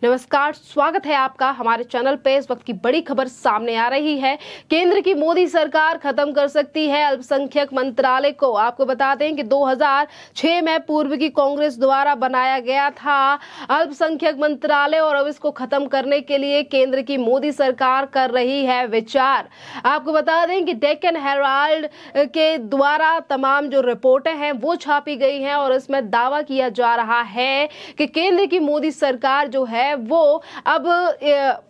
नमस्कार, स्वागत है आपका हमारे चैनल पे। इस वक्त की बड़ी खबर सामने आ रही है। केंद्र की मोदी सरकार खत्म कर सकती है अल्पसंख्यक मंत्रालय को। आपको बता दें कि 2006 में पूर्व की कांग्रेस द्वारा बनाया गया था अल्पसंख्यक मंत्रालय और अब इसको खत्म करने के लिए केंद्र की मोदी सरकार कर रही है विचार। आपको बता दें कि डेक्कन हेराल्ड के द्वारा तमाम जो रिपोर्टें हैं वो छापी गई हैं और इसमें दावा किया जा रहा है कि केंद्र की मोदी सरकार जो है वो अब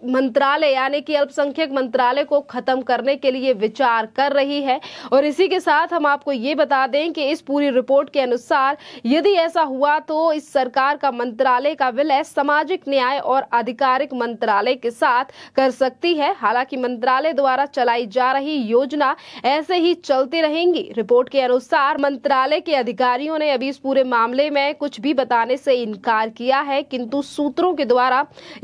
मंत्रालय यानी कि अल्पसंख्यक मंत्रालय को खत्म करने के लिए विचार कर रही है। और इसी के साथ हम आपको ये बता दें कि इस पूरी रिपोर्ट के अनुसार यदि ऐसा हुआ तो इस सरकार का मंत्रालय का विलय सामाजिक न्याय और आधिकारिक मंत्रालय के साथ कर सकती है। हालांकि मंत्रालय द्वारा चलाई जा रही योजना ऐसे ही चलती रहेंगी। रिपोर्ट के अनुसार मंत्रालय के अधिकारियों ने अभी इस पूरे मामले में कुछ भी बताने से इनकार किया है, किंतु सूत्रों के द्वारा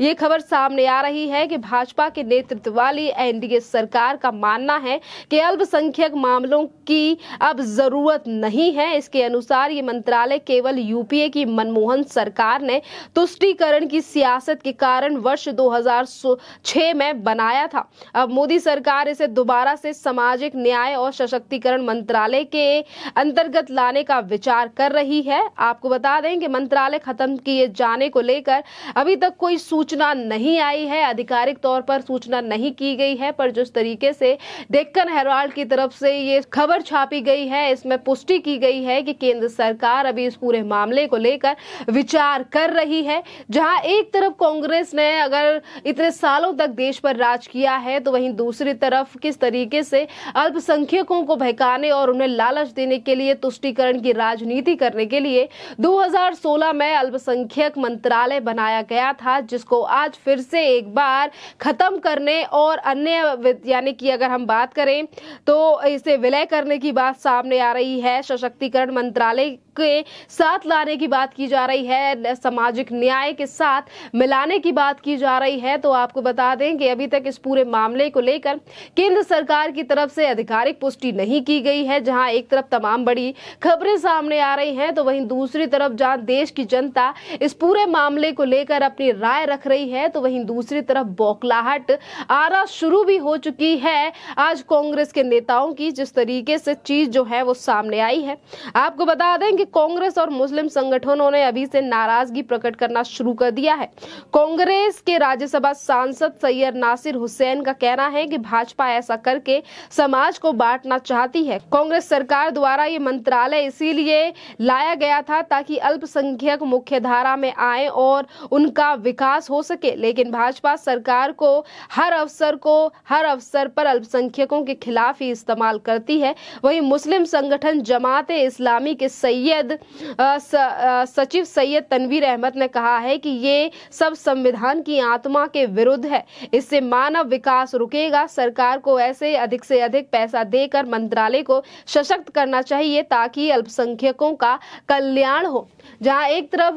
ये खबर सामने आ रही है कि भाजपा के नेतृत्व वाली एनडीए सरकार का मानना है कि अल्पसंख्यक मामलों की अब जरूरत नहीं है। इसके अनुसार ये मंत्रालय केवल यूपीए की मनमोहन सरकार ने तुष्टीकरण की सियासत के कारण वर्ष 2006 में बनाया था। अब मोदी सरकार इसे दोबारा से सामाजिक न्याय और सशक्तिकरण मंत्रालय के अंतर्गत लाने का विचार कर रही है। आपको बता दें कि मंत्रालय खत्म किए जाने को लेकर अभी तक कोई सूचना नहीं आई है, आधिकारिक तौर पर सूचना नहीं की गई है, पर जिस तरीके से डेक्कन हेराल्ड की तरफ से ये खबर छापी गई है इसमें पुष्टि की गई है कि केंद्र सरकार अभी इस पूरे मामले को लेकर विचार कर रही है। जहां एक तरफ कांग्रेस ने अगर इतने सालों तक देश पर राज किया है तो वहीं दूसरी तरफ किस तरीके से अल्पसंख्यकों को बहकाने और उन्हें लालच देने के लिए तुष्टीकरण की राजनीति करने के लिए 2016 में अल्पसंख्यक मंत्रालय बनाया गया था, जिसको आज फिर से एक बार खत्म करने और अन्य यानी कि अगर हम बात करें तो इसे विलय करने की बात सामने आ रही है। सशक्तिकरण मंत्रालय के साथ लाने की बात की जा रही है, सामाजिक न्याय के साथ मिलाने की बात की जा रही है। तो आपको बता दें कि अभी तक इस पूरे मामले को लेकर केंद्र सरकार की तरफ से आधिकारिक पुष्टि नहीं की गई है। जहां एक तरफ तमाम बड़ी खबरें सामने आ रही हैं तो वहीं दूसरी तरफ जहां देश की जनता इस पूरे मामले को लेकर अपनी राय रख रही है तो वहीं दूसरी तरफ बौखलाहट आना शुरू भी हो चुकी है आज कांग्रेस के नेताओं की, जिस तरीके से चीज जो है वो सामने आई है। आपको बता दें कि कांग्रेस और मुस्लिम संगठनों ने अभी से नाराजगी प्रकट करना शुरू कर दिया है। कांग्रेस के राज्यसभा सांसद सैयद नासिर हुसैन का कहना है कि भाजपा ऐसा करके समाज को बांटना चाहती है। कांग्रेस सरकार द्वारा ये मंत्रालय इसीलिए लाया गया था ताकि अल्पसंख्यक मुख्य धारा में आए और उनका विकास हो सके, लेकिन भाजपा सरकार को हर अवसर पर अल्पसंख्यकों के खिलाफ ही इस्तेमाल करती है। वहीं मुस्लिम संगठन जमात इस्लामी के सचिव सैयद तनवीर अहमद ने कहा है कि ये सब संविधान की आत्मा के विरुद्ध है, इससे मानव विकास रुकेगा। सरकार को ऐसे अधिक से अधिक पैसा देकर मंत्रालय को सशक्त करना चाहिए ताकि अल्पसंख्यकों का कल्याण हो। जहां एक तरफ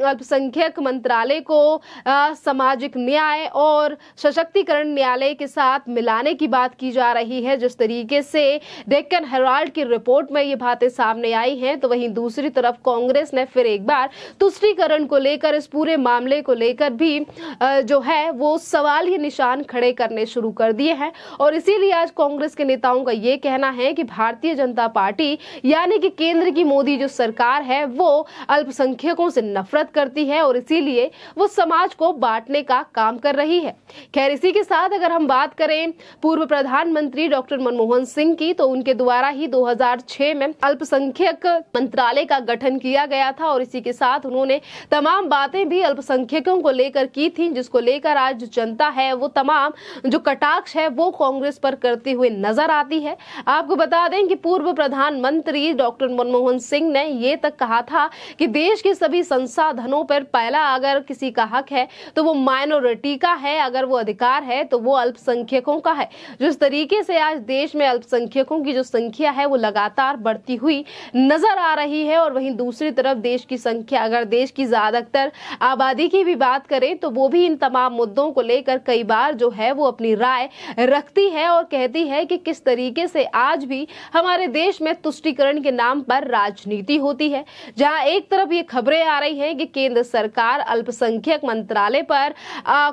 अल्पसंख्यक मंत्रालय को सामाजिक न्याय और सशक्तिकरण न्यायालय के साथ मिलाने की बात की जा रही है, जिस तरीके से डेक्कन हेराल्ड की रिपोर्ट में ये बातें सामने आई हैं, तो वहीं दूसरी तरफ कांग्रेस ने फिर एक बार तुष्टीकरण को लेकर इस पूरे मामले को लेकर भी जो है वो सवाल ये निशान खड़े करने शुरू कर दिए हैं। और इसीलिए आज कांग्रेस के नेताओं का ये कहना है कि भारतीय जनता पार्टी यानी कि केंद्र की मोदी जो सरकार है वो अल्पसंख्यकों से नफरत करती है और इसीलिए वो समाज को बांटने का काम कर रही है। खैर, इसी के साथ अगर हम बात करें पूर्व प्रधानमंत्री डॉक्टर मनमोहन सिंह की, तो उनके द्वारा ही 2006 में अल्पसंख्यक मंत्रालय का गठन किया गया था और इसी के साथ उन्होंने तमाम बातें भी अल्पसंख्यकों को लेकर की थी, जिसको लेकर आज जनता है वो तमाम जो कटाक्ष है वो कांग्रेस पर करते हुए नजर आती है। आपको बता दें कि पूर्व प्रधानमंत्री डॉक्टर मनमोहन सिंह ने ये तक कहा था कि देश के सभी संसाधनों पर पहला अगर किसी का हक है तो वो माइनॉरिटी का है, अगर वो अधिकार है तो वो अल्पसंख्यकों का है। जिस तरीके से आज देश में अल्पसंख्यकों की जो संख्या है वो लगातार बढ़ती हुई नजर आ रही है और वहीं दूसरी तरफ देश की संख्या, अगर देश की ज्यादातर आबादी की भी बात करें तो वो भी इन तमाम मुद्दों को लेकर कई बार जो है वो अपनी राय रखती है और कहती है कि किस तरीके से आज भी हमारे देश में तुष्टीकरण के नाम पर राजनीति होती है। जहां एक तरफ ये खबरें आ रही हैं कि केंद्र सरकार अल्पसंख्यक मंत्रालय पर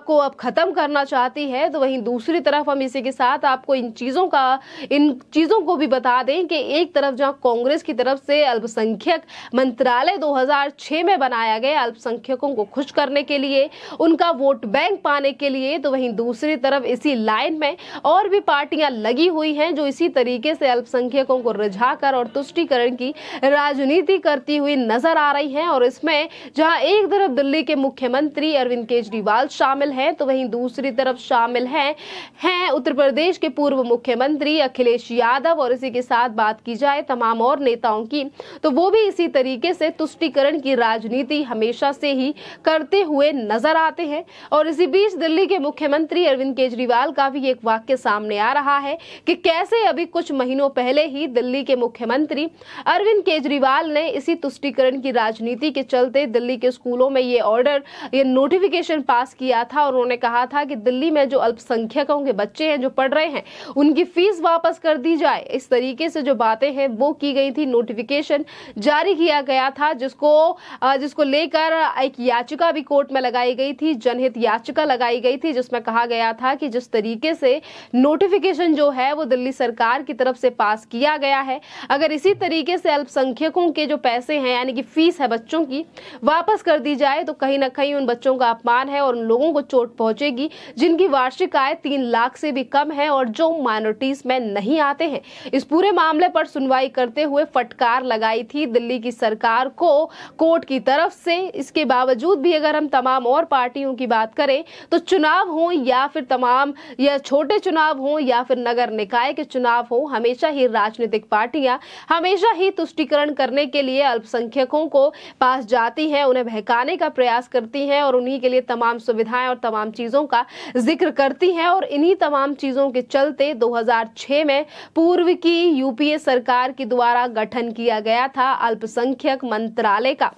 को अब खत्म करना चाहती है, तो वहीं दूसरी तरफ हम इसी के साथ आपको इन चीजों को भी बता दें कि एक तरफ जहां कांग्रेस की तरफ से अल्पसंख्यक मंत्रालय 2006 में बनाया गया अल्पसंख्यकों को खुश करने के लिए, उनका वोट बैंक पाने के लिए, तो वहीं दूसरी तरफ इसी लाइन में और भी पार्टियां लगी हुई हैं जो इसी तरीके से अल्पसंख्यकों को रिझाकर और तुष्टीकरण की राजनीति करती हुई नजर आ रही हैं। और इसमें जहां एक तरफ दिल्ली के मुख्यमंत्री अरविंद केजरीवाल शामिल हैं, तो वहीं दूसरी तरफ शामिल हैं उत्तर प्रदेश के पूर्व मुख्यमंत्री अखिलेश यादव, और इसी के साथ बात की जाए तमाम और नेताओं की तो वो भी इसी तरीके से तुष्टीकरण की राजनीति हमेशा से ही करते हुए नजर आते हैं। और इसी बीच दिल्ली के मुख्यमंत्री अरविंद केजरीवाल का भी एक वाक्य सामने आ रहा है कि कैसे अभी कुछ महीनों पहले ही दिल्ली के मुख्यमंत्री अरविंद केजरीवाल ने इसी तुष्टीकरण की राजनीति के चलते दिल्ली के स्कूलों में ये नोटिफिकेशन पास किया था और उन्होंने कहा था कि दिल्ली में जो अल्पसंख्यकों के बच्चे हैं जो पढ़ रहे हैं उनकी फीस वापस कर दी जाए। इस तरीके से जो बातें हैं वो की गई थी, नोटिफिकेशन जारी किया गया था जिसको लेकर एक याचिका भी कोर्ट में लगाई गई थी, जनहित याचिका लगाई गई थी, जिसमें कहा गया था कि जिस तरीके से नोटिफिकेशन जो है वो दिल्ली सरकार की तरफ से पास किया गया है, अगर इसी तरीके से अल्पसंख्यकों के जो पैसे हैं यानी कि फीस है बच्चों की वापस कर दी जाए तो कहीं ना कहीं उन बच्चों का अपमान है और उन लोगों को चोट पहुंचेगी जिनकी वार्षिक आय 3 लाख से भी कम है और जो माइनॉरिटीज में नहीं आते हैं। इस पूरे मामले पर सुनवाई करते हुए फटकार लगाई थी दिल्ली की सरकार को कोर्ट की तरफ से। इसके बावजूद भी अगर हम तमाम और पार्टियों की बात करें तो चुनाव हो या फिर तमाम या छोटे चुनाव हो या फिर नगर निकाय के चुनाव हो, हमेशा ही राजनीतिक पार्टियां हमेशा ही तुष्टीकरण करने के लिए अल्पसंख्यकों को पास जाती हैं, उन्हें बहकाने का प्रयास करती हैं और उन्हीं के लिए तमाम सुविधाएं और तमाम चीजों का जिक्र करती हैं। और इन्हीं तमाम चीजों के चलते 2006 में पूर्व की यूपीए सरकार के द्वारा गठन किया गया था अल्पसंख्यक मंत्रालय का।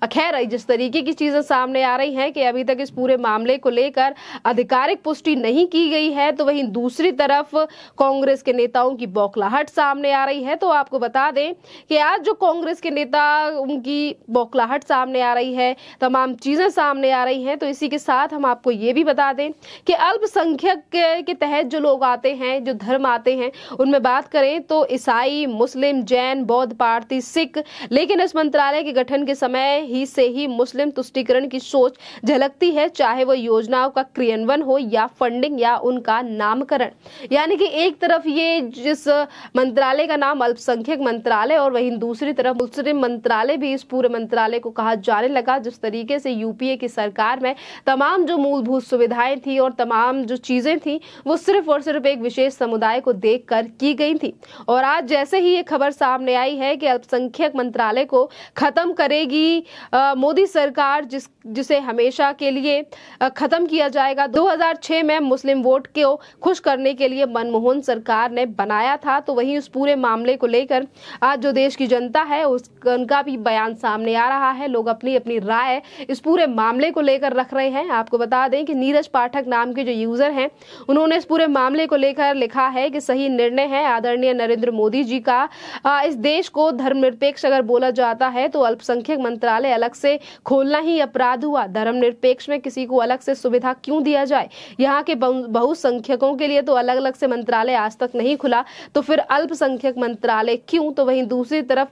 खैर, जिस तरीके की चीजें सामने आ रही हैं कि अभी तक इस पूरे मामले को लेकर आधिकारिक पुष्टि नहीं की गई है, तो वहीं दूसरी तरफ कांग्रेस के नेताओं की बौखलाहट सामने आ रही है। तो आपको बता दें कि आज जो कांग्रेस के नेता उनकी बौखलाहट सामने आ रही है, तमाम चीजें सामने आ रही हैं, तो इसी के साथ हम आपको ये भी बता दें कि अल्पसंख्यक के तहत जो लोग आते हैं, जो धर्म आते हैं, उनमें बात करें तो ईसाई, मुस्लिम, जैन, बौद्ध, पारसी, सिख, लेकिन इस मंत्रालय के गठन के समय ही से ही मुस्लिम तुष्टीकरण की सोच झलकती है, चाहे वो योजनाओं का क्रियान्वयन हो या फंडिंग या उनका नामकरण। यानी कि एक तरफ ये जिस मंत्रालय का नाम अल्पसंख्यक मंत्रालय और वहीं दूसरी तरफ मुस्लिम मंत्रालय भी इस पूरे मंत्रालय को कहा जाने लगा। जिस तरीके से यूपीए की सरकार में तमाम जो मूलभूत सुविधाएं थी और तमाम जो चीजें थी वो सिर्फ और सिर्फ एक विशेष समुदाय को देखकर की गई थी। और आज जैसे ही ये खबर सामने आई है कि अल्पसंख्यक मंत्रालय को खत्म करेगी मोदी सरकार, जिसे हमेशा के लिए खत्म किया जाएगा। 2006 में मुस्लिम वोट को खुश करने के लिए मनमोहन सरकार ने बनाया था, तो वहीं उस पूरे मामले को लेकर आज जो देश की जनता है उनका भी बयान सामने आ रहा है। लोग अपनी अपनी राय इस पूरे मामले को लेकर रख रहे हैं। आपको बता दें कि नीरज पाठक नाम के जो यूजर हैं उन्होंने इस पूरे मामले को लेकर लिखा है कि सही निर्णय है आदरणीय नरेंद्र मोदी जी का। इस देश को धर्मनिरपेक्ष अगर बोला जाता है तो अल्पसंख्यक मंत्रालय अलग से खोलना ही अपराध हुआ। धर्मनिरपेक्ष में किसी को अलग से सुविधा क्यों दिया जाए? यहाँ के बहुसंख्यकों के लिए तो अलग अलग से मंत्रालय आज तक नहीं खुला, तो फिर अल्पसंख्यक मंत्रालय क्यों? तो वहीं दूसरी तरफ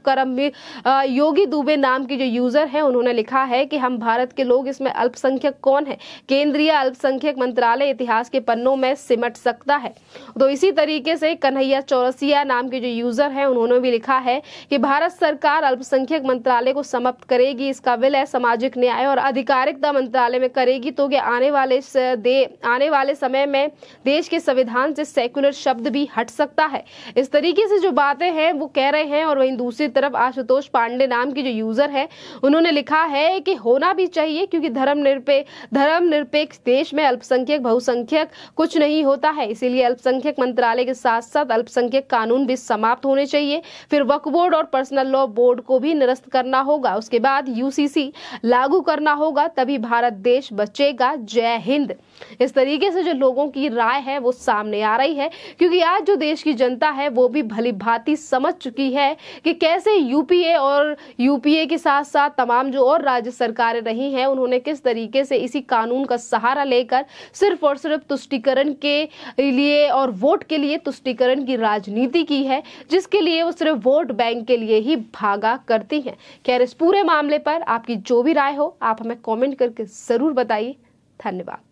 योगी दुबे नाम की जो यूजर है उन्होंने लिखा है कि हम भारत के लोग, इसमें अल्पसंख्यक कौन है? केंद्रीय अल्पसंख्यक मंत्रालय इतिहास के पन्नों में सिमट सकता है। तो इसी तरीके से कन्हैया चौरसिया नाम के जो यूजर है उन्होंने भी लिखा है कि भारत सरकार अल्पसंख्यक मंत्रालय को समाप्त करेगी, इसका विलय सामाजिक न्याय और अधिकारिता मंत्रालय में करेगी, तो आने वाले समय में देश के संविधान से सेक्युलर शब्द भी हट सकता है। इस तरीके से जो बातें हैं वो कह रहे हैं। और वहीं दूसरी तरफ आशुतोष पांडे नाम की जो यूजर है उन्होंने लिखा है कि होना भी चाहिए, क्योंकि धर्मनिरपेक्ष देश में अल्पसंख्यक बहुसंख्यक कुछ नहीं होता है, इसीलिए अल्पसंख्यक मंत्रालय के साथ साथ अल्पसंख्यक कानून भी समाप्त होने चाहिए। फिर वक्फ बोर्ड और पर्सनल लोकल लॉ बोर्ड को भी निरस्त करना होगा, उसके बाद यूसीसी लागू करना होगा, तभी भारत देश बचेगा। जय हिंद। इस तरीके से जो लोगों की राय है वो सामने आ रही है, क्योंकि आज जो देश की जनता है वो भी भली भांति समझ चुकी है कि कैसे यूपीए और यूपीए के साथ साथ तमाम जो और राज्य सरकारें रही हैं उन्होंने किस तरीके से इसी कानून का सहारा लेकर सिर्फ और सिर्फ तुष्टीकरण के लिए और वोट के लिए तुष्टीकरण की राजनीति की है, जिसके लिए वो सिर्फ वोट बैंक के लिए ही भागा करती हैं। खैर, इस पूरे मामले पर आपकी जो भी राय हो आप हमें कमेंट करके जरूर बताइए। धन्यवाद।